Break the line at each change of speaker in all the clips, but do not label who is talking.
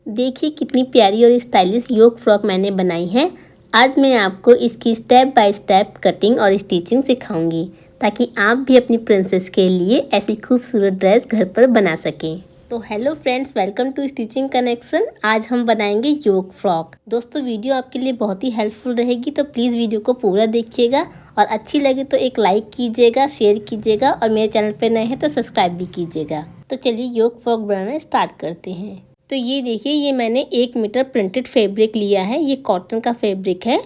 देखिए कितनी प्यारी और स्टाइलिश योक फ्रॉक मैंने बनाई है। आज मैं आपको इसकी स्टेप बाय स्टेप कटिंग और स्टिचिंग सिखाऊंगी ताकि आप भी अपनी प्रिंसेस के लिए ऐसी खूबसूरत ड्रेस घर पर बना सकें। तो hello friends, welcome to stitching connection. आज हम बनाएंगे योक फ्रॉक। दोस्तों वीडियो आपके लिए बहुत ही हेल्पफुल रहेगी, तो प्लीज़ वीडियो को पूरा देखिएगा और अच्छी लगे तो एक लाइक कीजिएगा, शेयर कीजिएगा और मेरे चैनल पर नए हैं तो सब्सक्राइब भी कीजिएगा। तो चलिए योक फ्रॉक बनाना स्टार्ट करते हैं। तो ये देखिए, ये मैंने 1 मीटर प्रिंटेड फैब्रिक लिया है। ये कॉटन का फैब्रिक है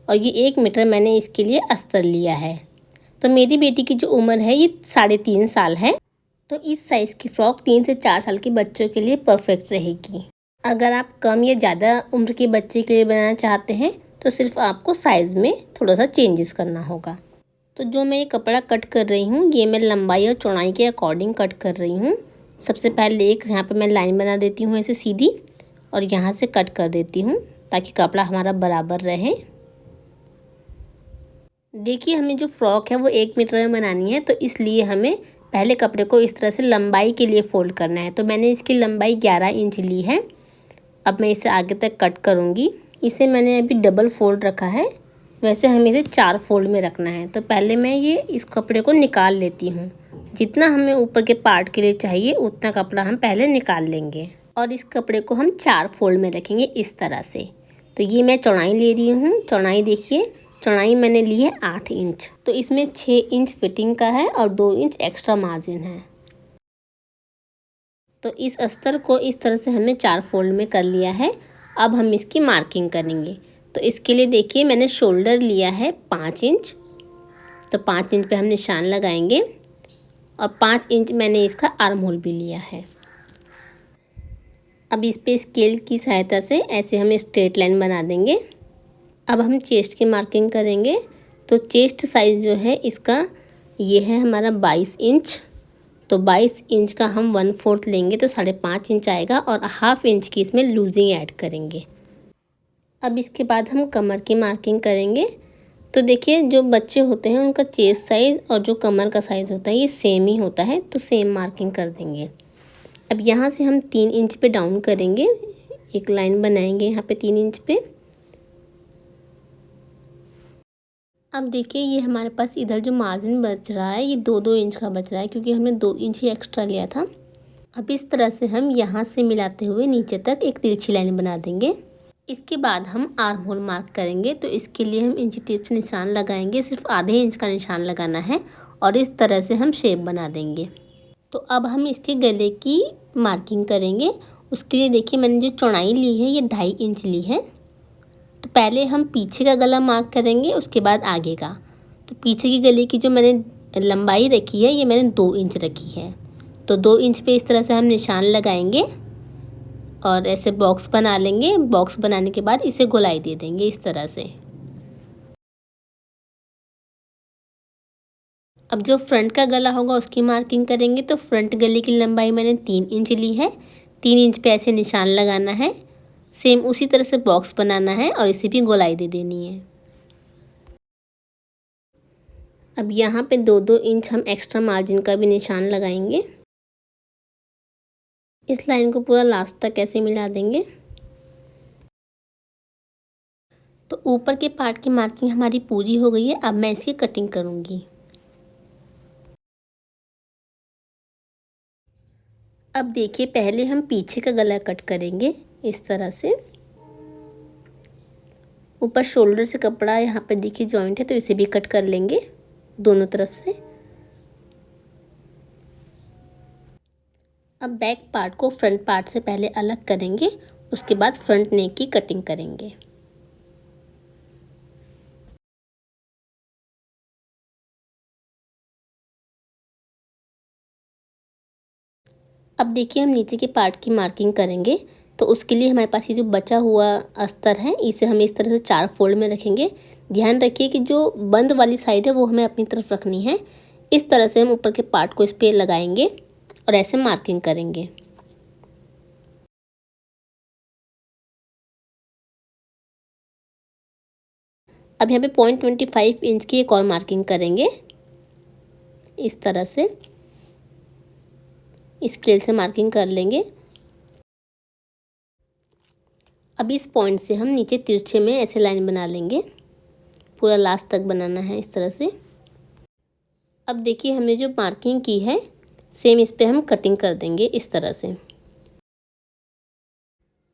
और ये 1 मीटर मैंने इसके लिए अस्तर लिया है। तो मेरी बेटी की जो उम्र है ये 3.5 साल है। तो इस साइज़ की फ़्रॉक 3 से 4 साल के बच्चों के लिए परफेक्ट रहेगी। अगर आप कम या ज़्यादा उम्र के बच्चे के लिए बनाना चाहते हैं तो सिर्फ आपको साइज़ में थोड़ा सा चेंजेस करना होगा। तो जो मैं ये कपड़ा कट कर रही हूँ, ये मैं लंबाई और चौड़ाई के अकॉर्डिंग कट कर रही हूँ। सबसे पहले एक यहाँ पे मैं लाइन बना देती हूँ ऐसे सीधी, और यहाँ से कट कर देती हूँ ताकि कपड़ा हमारा बराबर रहे। देखिए हमें जो फ्रॉक है वो 1 मीटर में बनानी है, तो इसलिए हमें पहले कपड़े को इस तरह से लंबाई के लिए फ़ोल्ड करना है। तो मैंने इसकी लंबाई 11 इंच ली है। अब मैं इसे आगे तक कट करूँगी। इसे मैंने अभी डबल फोल्ड रखा है, वैसे हमें इसे 4 फोल्ड में रखना है। तो पहले मैं ये इस कपड़े को निकाल लेती हूँ। जितना हमें ऊपर के पार्ट के लिए चाहिए उतना कपड़ा हम पहले निकाल लेंगे और इस कपड़े को हम 4 फोल्ड में रखेंगे इस तरह से। तो ये मैं चौड़ाई ले रही हूँ। चौड़ाई देखिए, चौड़ाई मैंने ली है 8 इंच। तो इसमें 6 इंच फिटिंग का है और 2 इंच एक्स्ट्रा मार्जिन है। तो इस अस्तर को इस तरह से हमने 4 फोल्ड में कर लिया है। अब हम इसकी मार्किंग करेंगे। तो इसके लिए देखिए मैंने शोल्डर लिया है 5 इंच। तो 5 इंच पे हम निशान लगाएंगे और 5 इंच मैंने इसका आर्म होल भी लिया है। अब इस पे स्केल की सहायता से ऐसे हम स्ट्रेट लाइन बना देंगे। अब हम चेस्ट की मार्किंग करेंगे। तो चेस्ट साइज़ जो है इसका ये है हमारा 22 इंच। तो 22 इंच का हम 1/4 लेंगे तो 5.5 इंच आएगा और ½ इंच की इसमें लूजिंग ऐड करेंगे। अब इसके बाद हम कमर की मार्किंग करेंगे। तो देखिए जो बच्चे होते हैं उनका चेस्ट साइज़ और जो कमर का साइज़ होता है ये सेम ही होता है, तो सेम मार्किंग कर देंगे। अब यहाँ से हम 3 इंच पे डाउन करेंगे, एक लाइन बनाएंगे यहाँ पे 3 इंच पे। अब देखिए ये हमारे पास इधर जो मार्जिन बच रहा है ये 2-2 इंच का बच रहा है, क्योंकि हमने 2 इंच ही एक्स्ट्रा लिया था। अब इस तरह से हम यहाँ से मिलाते हुए नीचे तक एक तिरछी लाइन बना देंगे। इसके बाद हम आर्म होल मार्क करेंगे। तो इसके लिए हम इंची टेप से निशान लगाएंगे, सिर्फ ½ इंच का निशान लगाना है और इस तरह से हम शेप बना देंगे। तो अब हम इसके गले की मार्किंग करेंगे। उसके लिए देखिए मैंने जो चौड़ाई ली है ये 2.5 इंच ली है। तो पहले हम पीछे का गला मार्क करेंगे, उसके बाद आगे का। तो पीछे की गले की जो मैंने लंबाई रखी है ये मैंने 2 इंच रखी है। तो 2 इंच पे इस तरह से हम निशान लगाएंगे और ऐसे बॉक्स बना लेंगे। बॉक्स बनाने के बाद इसे गोलाई दे देंगे इस तरह से। अब जो फ्रंट का गला होगा उसकी मार्किंग करेंगे। तो फ्रंट गले की लंबाई मैंने 3 इंच ली है। 3 इंच पे ऐसे निशान लगाना है, सेम उसी तरह से बॉक्स बनाना है और इसे भी गोलाई दे देनी है। अब यहाँ पे 2-2 इंच हम एक्स्ट्रा मार्जिन का भी निशान लगाएंगे। इस लाइन को पूरा लास्ट तक ऐसे मिला देंगे। तो ऊपर के पार्ट की मार्किंग हमारी पूरी हो गई है। अब मैं इसकी कटिंग करूँगी। अब देखिए पहले हम पीछे का गला कट करेंगे इस तरह से। ऊपर शोल्डर से कपड़ा यहाँ पे देखिए जॉइंट है, तो इसे भी कट कर लेंगे दोनों तरफ से। अब बैक पार्ट को फ्रंट पार्ट से पहले अलग करेंगे, उसके बाद फ्रंट नेक की कटिंग करेंगे। अब देखिए हम नीचे के पार्ट की मार्किंग करेंगे। तो उसके लिए हमारे पास ये जो बचा हुआ अस्तर है इसे हम इस तरह से 4 फोल्ड में रखेंगे। ध्यान रखिए कि जो बंद वाली साइड है वो हमें अपनी तरफ रखनी है। इस तरह से हम ऊपर के पार्ट को इस पर लगाएंगे और ऐसे मार्किंग करेंगे। अब यहाँ पे 0.25 इंच की एक और मार्किंग करेंगे इस तरह से। स्केल से मार्किंग कर लेंगे। अब इस पॉइंट से हम नीचे तिरछे में ऐसे लाइन बना लेंगे, पूरा लास्ट तक बनाना है इस तरह से। अब देखिए हमने जो मार्किंग की है सेम इस पे हम कटिंग कर देंगे इस तरह से।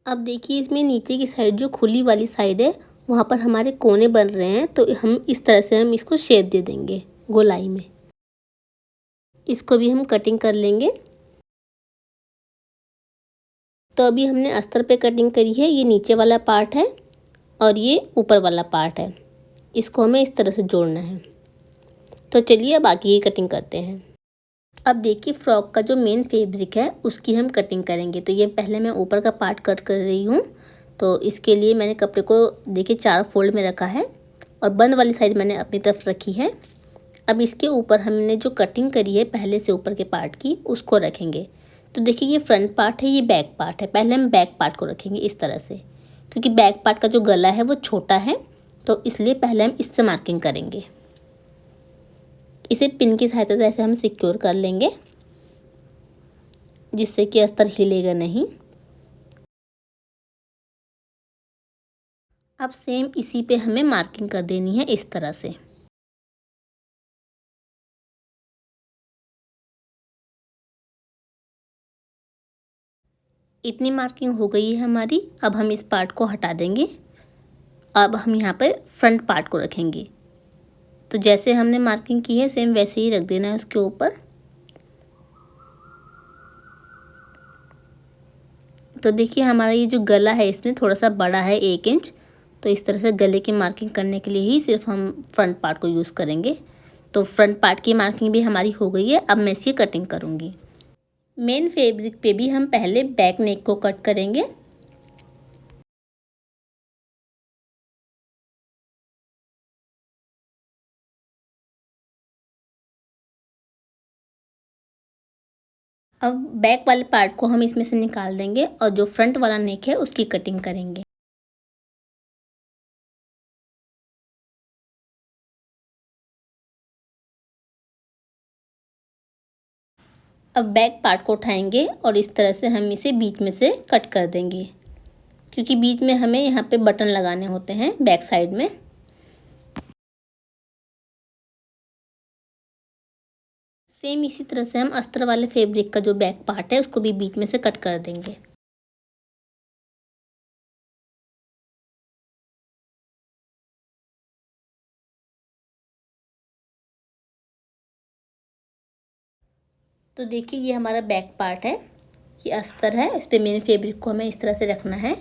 अब देखिए इसमें नीचे की साइड जो खुली वाली साइड है वहाँ पर हमारे कोने बन रहे हैं, तो हम इस तरह से हम इसको शेप दे देंगे गोलाई में। इसको भी हम कटिंग कर लेंगे। तो अभी हमने अस्तर पे कटिंग करी है, ये नीचे वाला पार्ट है और ये ऊपर वाला पार्ट है, इसको हमें इस तरह से जोड़ना है। तो चलिए अब बाकी की कटिंग करते हैं। अब देखिए फ्रॉक का जो मेन फैब्रिक है उसकी हम कटिंग करेंगे। तो ये पहले मैं ऊपर का पार्ट कट कर रही हूँ। तो इसके लिए मैंने कपड़े को देखिए 4 फोल्ड में रखा है और बंद वाली साइड मैंने अपनी तरफ रखी है। अब इसके ऊपर हमने जो कटिंग करी है पहले से ऊपर के पार्ट की उसको रखेंगे। तो देखिए ये फ्रंट पार्ट है, ये बैक पार्ट है। पहले हम बैक पार्ट को रखेंगे इस तरह से, क्योंकि बैक पार्ट का जो गला है वो छोटा है, तो इसलिए पहले हम इससे मार्किंग करेंगे। इसे पिन की सहायता से ऐसे हम सिक्योर कर लेंगे, जिससे कि अस्तर हिलेगा नहीं। अब सेम इसी पे हमें मार्किंग कर देनी है इस तरह से। इतनी मार्किंग हो गई है हमारी। अब हम इस पार्ट को हटा देंगे। अब हम यहाँ पर फ्रंट पार्ट को रखेंगे। तो जैसे हमने मार्किंग की है सेम वैसे ही रख देना है उसके ऊपर। तो देखिए हमारा ये जो गला है इसमें थोड़ा सा बड़ा है 1 इंच, तो इस तरह से गले की मार्किंग करने के लिए ही सिर्फ हम फ्रंट पार्ट को यूज़ करेंगे। तो फ्रंट पार्ट की मार्किंग भी हमारी हो गई है। अब मैं इसकी कटिंग करूँगी। मेन फैब्रिक पे भी हम पहले बैक नेक को कट करेंगे। अब बैक वाले पार्ट को हम इसमें से निकाल देंगे और जो फ्रंट वाला नेक है उसकी कटिंग करेंगे। अब बैक पार्ट को उठाएंगे और इस तरह से हम इसे बीच में से कट कर देंगे, क्योंकि बीच में हमें यहाँ पे बटन लगाने होते हैं बैक साइड में। सेम इसी तरह से हम अस्तर वाले फैब्रिक का जो बैक पार्ट है उसको भी बीच में से कट कर देंगे। तो देखिए ये हमारा बैक पार्ट है, ये अस्तर है, इस पर मेन फैब्रिक को हमें इस तरह से रखना है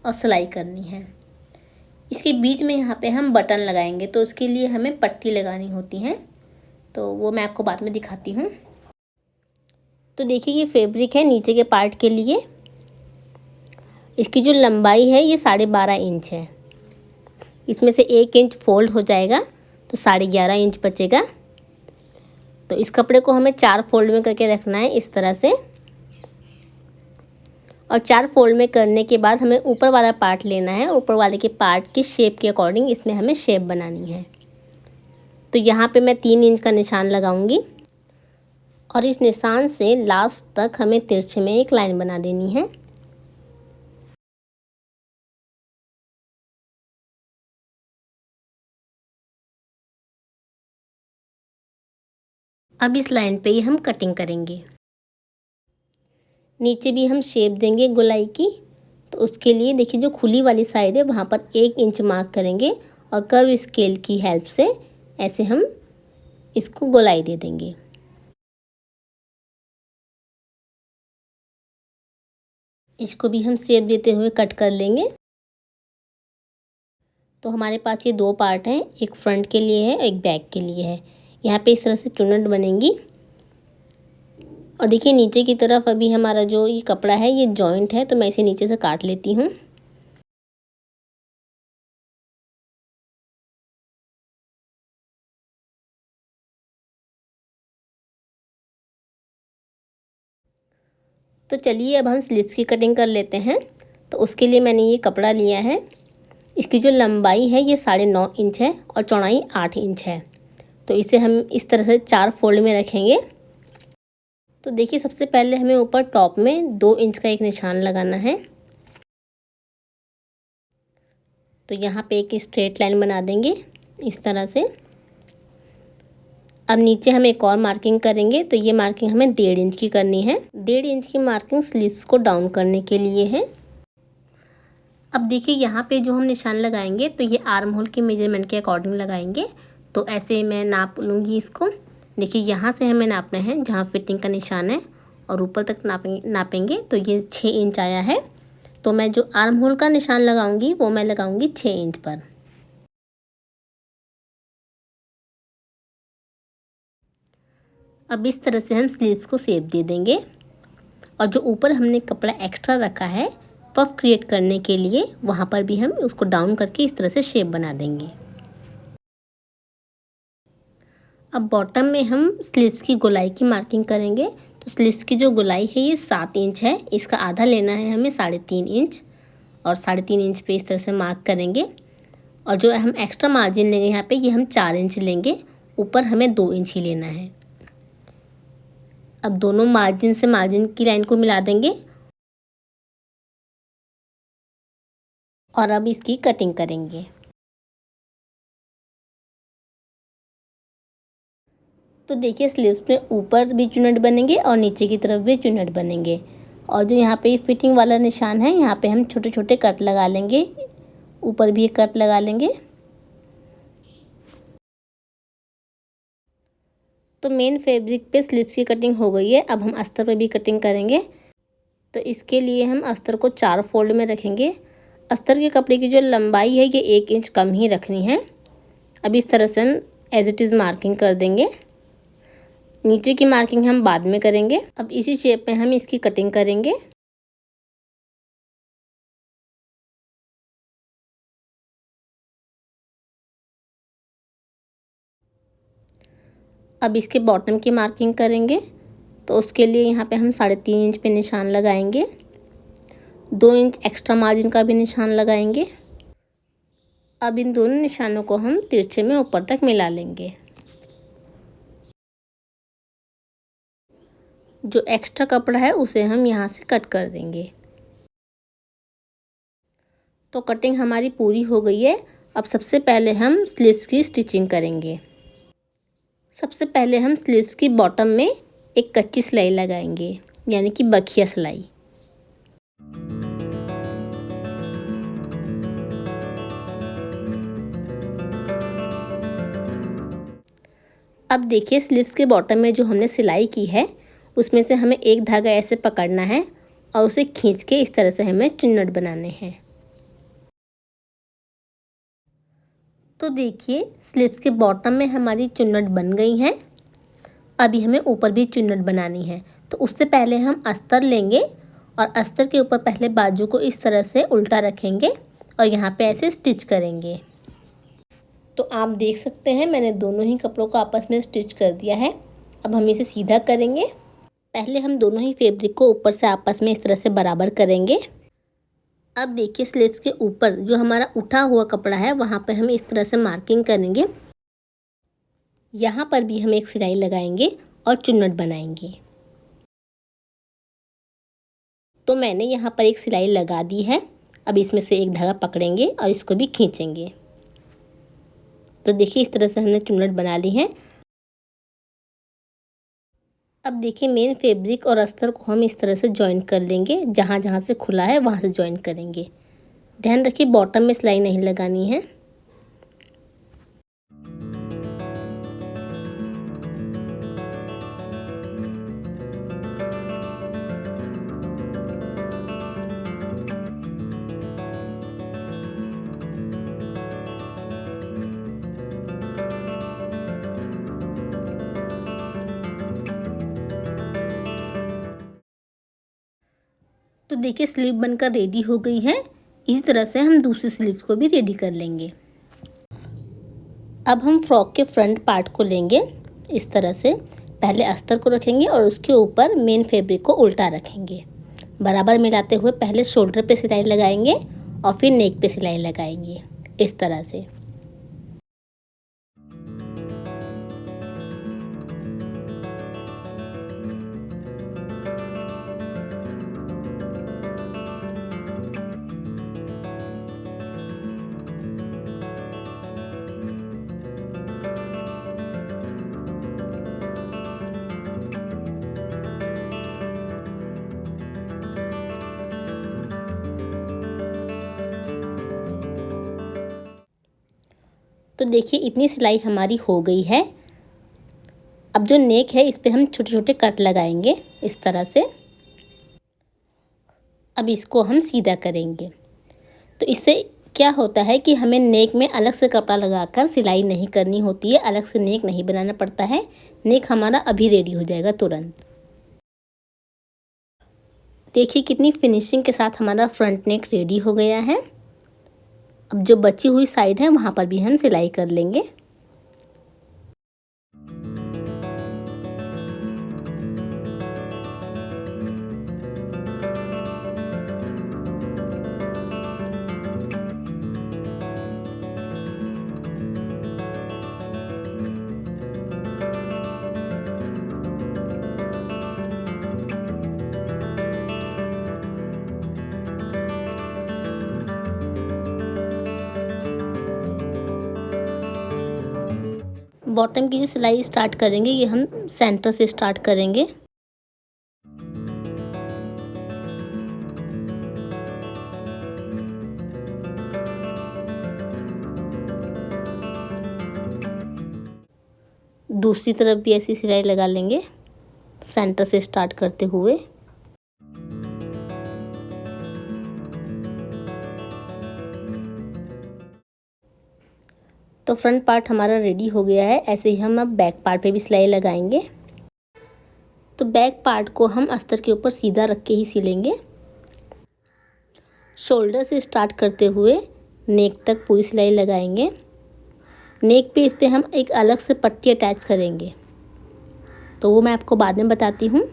और सिलाई करनी है। इसके बीच में यहाँ पे हम बटन लगाएंगे, तो उसके लिए हमें पट्टी लगानी होती है, तो वो मैं आपको बाद में दिखाती हूँ। तो देखिए ये फैब्रिक है नीचे के पार्ट के लिए। इसकी जो लंबाई है ये 12.5 इंच है। इसमें से 1 इंच फोल्ड हो जाएगा तो 11.5 इंच बचेगा। तो इस कपड़े को हमें 4 फोल्ड में करके रखना है इस तरह से। और 4 फोल्ड में करने के बाद हमें ऊपर वाला पार्ट लेना है। ऊपर वाले के पार्ट की शेप के अकॉर्डिंग इसमें हमें शेप बनानी है। तो यहाँ पे मैं 3 इंच का निशान लगाऊंगी और इस निशान से लास्ट तक हमें तिरछे में एक लाइन बना देनी है। अब इस लाइन पे ही हम कटिंग करेंगे। नीचे भी हम शेप देंगे गोलाई की। तो उसके लिए देखिए जो खुली वाली साइड है वहाँ पर 1 इंच मार्क करेंगे और कर्व स्केल की हेल्प से ऐसे हम इसको गोलाई दे देंगे। इसको भी हम शेप देते हुए कट कर लेंगे। तो हमारे पास ये 2 पार्ट हैं, एक फ्रंट के लिए है एक बैक के लिए है। यहाँ पे इस तरह से चुन्नट बनेंगी। और देखिए नीचे की तरफ अभी हमारा जो ये कपड़ा है ये जॉइंट है, तो मैं इसे नीचे से काट लेती हूँ। तो चलिए अब हम स्लीव्स की कटिंग कर लेते हैं। तो उसके लिए मैंने ये कपड़ा लिया है। इसकी जो लंबाई है ये 9.5 इंच है और चौड़ाई 8 इंच है। तो इसे हम इस तरह से 4 फोल्ड में रखेंगे। तो देखिए सबसे पहले हमें ऊपर टॉप में 2 इंच का एक निशान लगाना है। तो यहाँ पे एक स्ट्रेट लाइन बना देंगे इस तरह से। अब नीचे हम एक और मार्किंग करेंगे, तो ये मार्किंग हमें 1.5 इंच की करनी है। 1.5 इंच की मार्किंग स्लीव्स को डाउन करने के लिए है। अब देखिए यहाँ पे जो हम निशान लगाएंगे तो ये आर्म होल के मेजरमेंट के अकॉर्डिंग लगाएंगे। तो ऐसे मैं नाप लूँगी इसको। देखिए यहाँ से हमें नापना है जहाँ फिटिंग का निशान है और ऊपर तक नापेंगे तो ये 6 इंच आया है। तो मैं जो आर्म होल का निशान लगाऊंगी वो मैं लगाऊंगी 6 इंच पर। अब इस तरह से हम स्लीव्स को शेप दे देंगे और जो ऊपर हमने कपड़ा एक्स्ट्रा रखा है पफ क्रिएट करने के लिए वहाँ पर भी हम उसको डाउन करके इस तरह से शेप बना देंगे। अब बॉटम में हम स्लीव्स की गोलाई की मार्किंग करेंगे। तो स्लीव्स की जो गोलाई है ये 7 इंच है, इसका आधा लेना है हमें 3.5 इंच और 3.5 इंच पे इस तरह से मार्क करेंगे। और जो हम एक्स्ट्रा मार्जिन लेंगे यहाँ पे ये हम 4 इंच लेंगे, ऊपर हमें 2 इंच ही लेना है। अब दोनों मार्जिन से मार्जिन की लाइन को मिला देंगे और अब इसकी कटिंग करेंगे। तो देखिए स्लीव्स में ऊपर भी चुन्नट बनेंगे और नीचे की तरफ भी चुन्नट बनेंगे। और जो यहाँ पे फिटिंग वाला निशान है यहाँ पे हम छोटे छोटे कट लगा लेंगे, ऊपर भी एक कट लगा लेंगे। तो मेन फैब्रिक पे स्लीव्स की कटिंग हो गई है। अब हम अस्तर पे भी कटिंग करेंगे। तो इसके लिए हम अस्तर को 4 फोल्ड में रखेंगे। अस्तर के कपड़े की जो लंबाई है ये 1 इंच कम ही रखनी है। अब इस तरह से हम एज इट इज़ मार्किंग कर देंगे। नीचे की मार्किंग हम बाद में करेंगे। अब इसी शेप में हम इसकी कटिंग करेंगे। अब इसके बॉटम की मार्किंग करेंगे। तो उसके लिए यहाँ पे हम 3.5 इंच पे निशान लगाएंगे, 2 इंच एक्स्ट्रा मार्जिन का भी निशान लगाएंगे। अब इन दोनों निशानों को हम तिरछे में ऊपर तक मिला लेंगे। जो एक्स्ट्रा कपड़ा है उसे हम यहाँ से कट कर देंगे। तो कटिंग हमारी पूरी हो गई है। अब सबसे पहले हम स्लीव्स की स्टिचिंग करेंगे। सबसे पहले हम स्लीव्स की बॉटम में एक कच्ची सिलाई लगाएंगे, यानी कि बखिया सिलाई। अब देखिए स्लीव्स के बॉटम में जो हमने सिलाई की है उसमें से हमें एक धागा ऐसे पकड़ना है और उसे खींच के इस तरह से हमें चुन्नट बनाने हैं। तो देखिए स्लीव्स के बॉटम में हमारी चुन्नट बन गई है। अभी हमें ऊपर भी चुन्नट बनानी है। तो उससे पहले हम अस्तर लेंगे और अस्तर के ऊपर पहले बाजू को इस तरह से उल्टा रखेंगे और यहाँ पे ऐसे स्टिच करेंगे। तो आप देख सकते हैं मैंने दोनों ही कपड़ों को आपस में स्टिच कर दिया है। अब हम इसे सीधा करेंगे। पहले हम दोनों ही फैब्रिक को ऊपर से आपस में इस तरह से बराबर करेंगे। अब देखिए स्लीव्स के ऊपर जो हमारा उठा हुआ कपड़ा है वहाँ पे हम इस तरह से मार्किंग करेंगे। यहाँ पर भी हम एक सिलाई लगाएंगे और चुन्नट बनाएंगे। तो मैंने यहाँ पर एक सिलाई लगा दी है। अब इसमें से एक धागा पकड़ेंगे और इसको भी खींचेंगे। तो देखिए इस तरह से हमने चुन्नट बना ली है। अब देखिए मेन फैब्रिक और अस्तर को हम इस तरह से जॉइन कर लेंगे। जहाँ जहाँ से खुला है वहाँ से जॉइन करेंगे। ध्यान रखिए बॉटम में सिलाई नहीं लगानी है। तो देखिए स्लीव बनकर रेडी हो गई है। इसी तरह से हम दूसरी स्लीव्स को भी रेडी कर लेंगे। अब हम फ्रॉक के फ्रंट पार्ट को लेंगे। इस तरह से पहले अस्तर को रखेंगे और उसके ऊपर मेन फैब्रिक को उल्टा रखेंगे। बराबर मिलाते हुए पहले शोल्डर पे सिलाई लगाएंगे और फिर नेक पे सिलाई लगाएंगे इस तरह से। तो देखिए इतनी सिलाई हमारी हो गई है। अब जो नेक है इस पे हम छोटे छोटे कट लगाएंगे इस तरह से। अब इसको हम सीधा करेंगे। तो इससे क्या होता है कि हमें नेक में अलग से कपड़ा लगाकर सिलाई नहीं करनी होती है, अलग से नेक नहीं बनाना पड़ता है। नेक हमारा अभी रेडी हो जाएगा तुरंत। देखिए कितनी फिनिशिंग के साथ हमारा फ्रंट नेक रेडी हो गया है। अब जो बची हुई साइड है वहाँ पर भी हम सिलाई कर लेंगे। बॉटम की जो सिलाई स्टार्ट करेंगे ये हम सेंटर से स्टार्ट करेंगे। दूसरी तरफ भी ऐसी सिलाई लगा लेंगे सेंटर से स्टार्ट करते हुए। तो फ्रंट पार्ट हमारा रेडी हो गया है। ऐसे ही हम अब बैक पार्ट पे भी सिलाई लगाएंगे। तो बैक पार्ट को हम अस्तर के ऊपर सीधा रख के ही सिलेंगे। शोल्डर से स्टार्ट करते हुए नेक तक पूरी सिलाई लगाएंगे। नेक पे इस पे हम एक अलग से पट्टी अटैच करेंगे, तो वो मैं आपको बाद में बताती हूँ।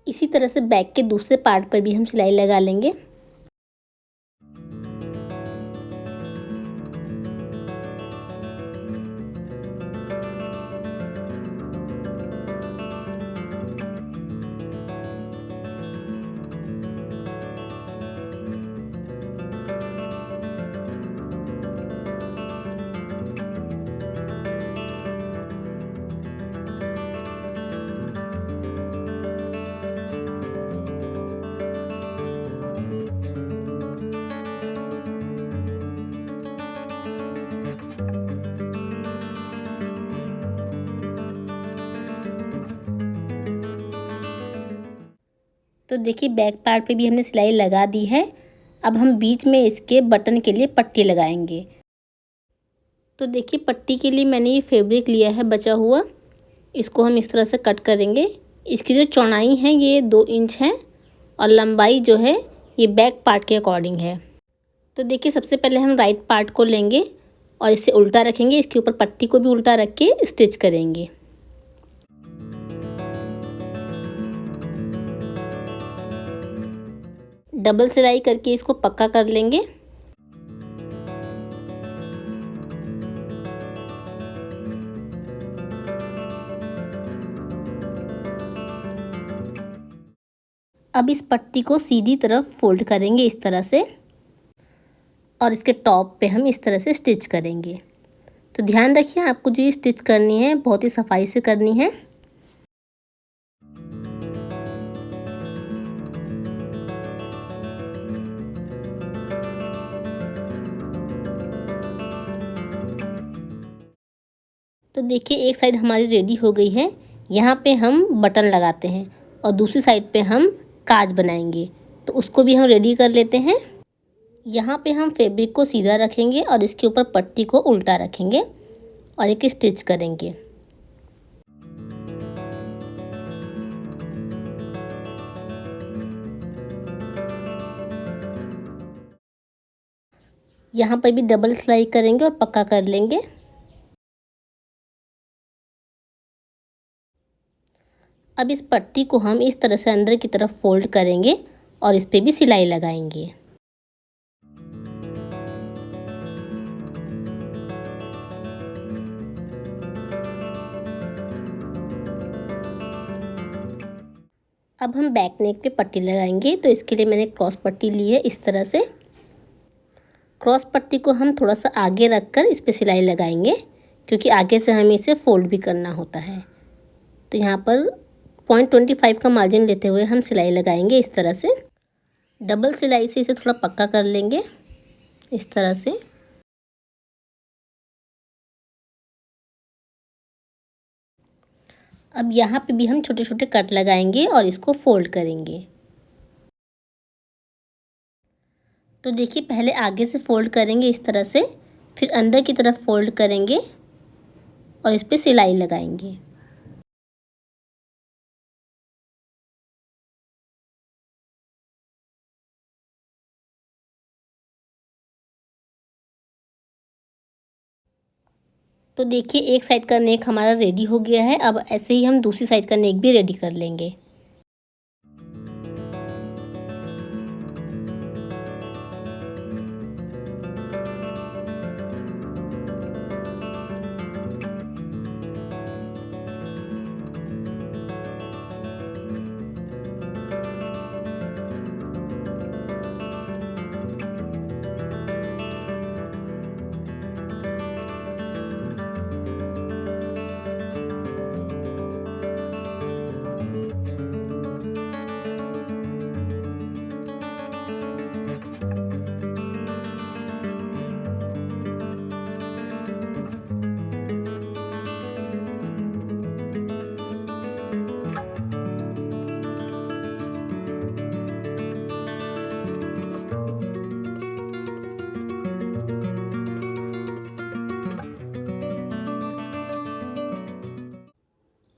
इसी तरह से बैक के दूसरे पार्ट पर भी हम सिलाई लगा लेंगे। तो देखिए बैक पार्ट पे भी हमने सिलाई लगा दी है। अब हम बीच में इसके बटन के लिए पट्टी लगाएंगे। तो देखिए पट्टी के लिए मैंने ये फैब्रिक लिया है बचा हुआ, इसको हम इस तरह से कट करेंगे। इसकी जो चौड़ाई है ये 2 इंच है और लंबाई जो है ये बैक पार्ट के अकॉर्डिंग है। तो देखिए सबसे पहले हम राइट पार्ट को लेंगे और इसे उल्टा रखेंगे, इसके ऊपर पट्टी को भी उल्टा रख के स्टिच करेंगे। डबल सिलाई करके इसको पक्का कर लेंगे। अब इस पट्टी को सीधी तरफ फोल्ड करेंगे इस तरह से और इसके टॉप पे हम इस तरह से स्टिच करेंगे। तो ध्यान रखिए आपको जो ये स्टिच करनी है बहुत ही सफाई से करनी है। तो देखिए एक साइड हमारी रेडी हो गई है। यहाँ पे हम बटन लगाते हैं और दूसरी साइड पे हम काज बनाएंगे, तो उसको भी हम रेडी कर लेते हैं। यहाँ पे हम फैब्रिक को सीधा रखेंगे और इसके ऊपर पट्टी को उल्टा रखेंगे और एक स्टिच करेंगे। यहाँ पर भी डबल सिलाई करेंगे और पक्का कर लेंगे। अब इस पट्टी को हम इस तरह से अंदर की तरफ फोल्ड करेंगे और इस पे भी सिलाई लगाएंगे। अब हम बैक नेक पे पट्टी लगाएंगे। तो इसके लिए मैंने क्रॉस पट्टी ली है। इस तरह से क्रॉस पट्टी को हम थोड़ा सा आगे रखकर इस पर सिलाई लगाएंगे, क्योंकि आगे से हमें इसे फोल्ड भी करना होता है। तो यहाँ पर 0.25 का मार्जिन लेते हुए हम सिलाई लगाएंगे। इस तरह से डबल सिलाई से इसे थोड़ा पक्का कर लेंगे, इस तरह से। अब यहाँ पे भी हम छोटे छोटे कट लगाएंगे और इसको फोल्ड करेंगे। तो देखिए, पहले आगे से फोल्ड करेंगे इस तरह से, फिर अंदर की तरफ फोल्ड करेंगे और इस पे सिलाई लगाएंगे। तो देखिए, एक साइड का नेक हमारा रेडी हो गया है। अब ऐसे ही हम दूसरी साइड का नेक भी रेडी कर लेंगे।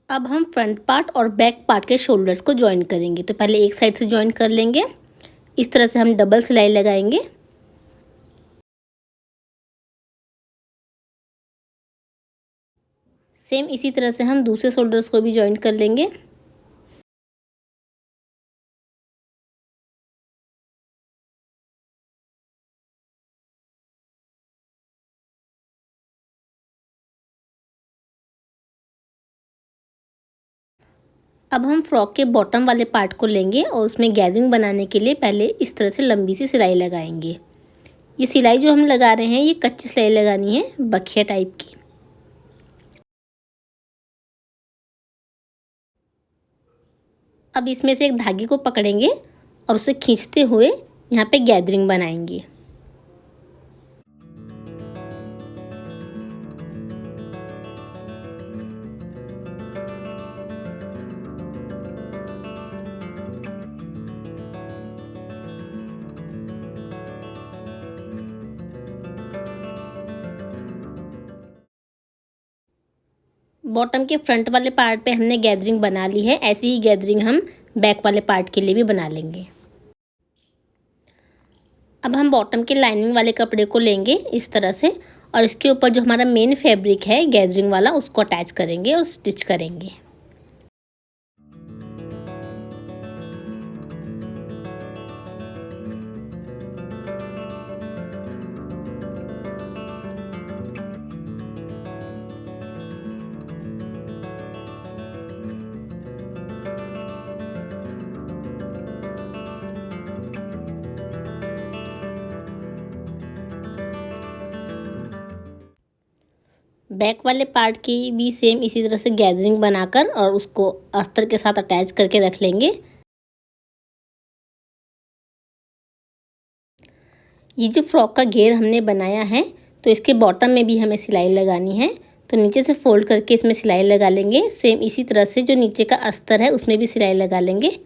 अब हम फ्रंट पार्ट और बैक पार्ट के शोल्डर्स को जॉइन करेंगे। तो पहले एक साइड से जॉइन कर लेंगे। इस तरह से हम डबल सिलाई लगाएंगे। सेम इसी तरह से हम दूसरे शोल्डर्स को भी जॉइन कर लेंगे। अब हम फ्रॉक के बॉटम वाले पार्ट को लेंगे और उसमें गैदरिंग बनाने के लिए पहले इस तरह से लंबी सी सिलाई लगाएंगे। ये सिलाई जो हम लगा रहे हैं, ये कच्ची सिलाई लगानी है, बखिया टाइप की। अब इसमें से एक धागे को पकड़ेंगे और उसे खींचते हुए यहाँ पे गैदरिंग बनाएंगे। बॉटम के फ्रंट वाले पार्ट पे हमने गैदरिंग बना ली है। ऐसी ही गैदरिंग हम बैक वाले पार्ट के लिए भी बना लेंगे। अब हम बॉटम के लाइनिंग वाले कपड़े को लेंगे इस तरह से, और इसके ऊपर जो हमारा मेन फैब्रिक है गैदरिंग वाला, उसको अटैच करेंगे और स्टिच करेंगे। बैक वाले पार्ट की भी सेम इसी तरह से गैदरिंग बनाकर और उसको अस्तर के साथ अटैच करके रख लेंगे। ये जो फ्रॉक का घेर हमने बनाया है, तो इसके बॉटम में भी हमें सिलाई लगानी है। तो नीचे से फोल्ड करके इसमें सिलाई लगा लेंगे। सेम इसी तरह से जो नीचे का अस्तर है उसमें भी सिलाई लगा लेंगे।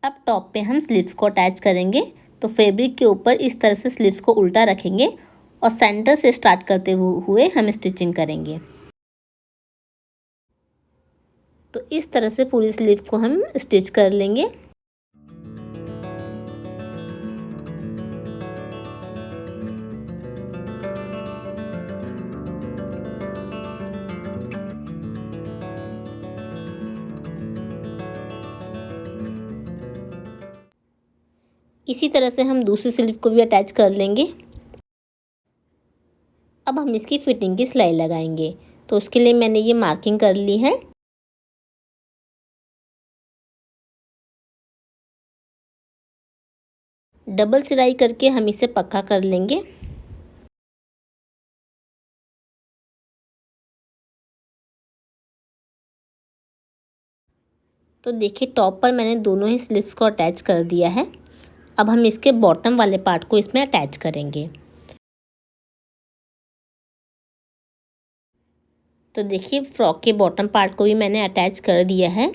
अब टॉप पे हम स्लीव्स को अटैच करेंगे। तो फैब्रिक के ऊपर इस तरह से स्लीव्स को उल्टा रखेंगे और सेंटर से स्टार्ट करते हुए हम स्टिचिंग करेंगे। तो इस तरह से पूरी स्लीव को हम स्टिच कर लेंगे। इसी तरह से हम दूसरी स्लीव को भी अटैच कर लेंगे। अब हम इसकी फिटिंग की सिलाई लगाएंगे, तो उसके लिए मैंने ये मार्किंग कर ली है। डबल सिलाई करके हम इसे पक्का कर लेंगे। तो देखिए टॉप पर मैंने दोनों ही स्लीव्स को अटैच कर दिया है। अब हम इसके बॉटम वाले पार्ट को इसमें अटैच करेंगे। तो देखिए फ्रॉक के बॉटम पार्ट को भी मैंने अटैच कर दिया है।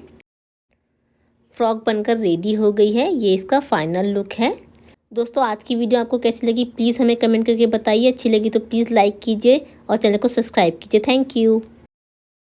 फ्रॉक बनकर रेडी हो गई है। ये इसका फाइनल लुक है। दोस्तों आज की वीडियो आपको कैसी लगी प्लीज़ हमें कमेंट करके बताइए। अच्छी लगी तो प्लीज़ लाइक कीजिए और चैनल को सब्सक्राइब कीजिए। Thank you.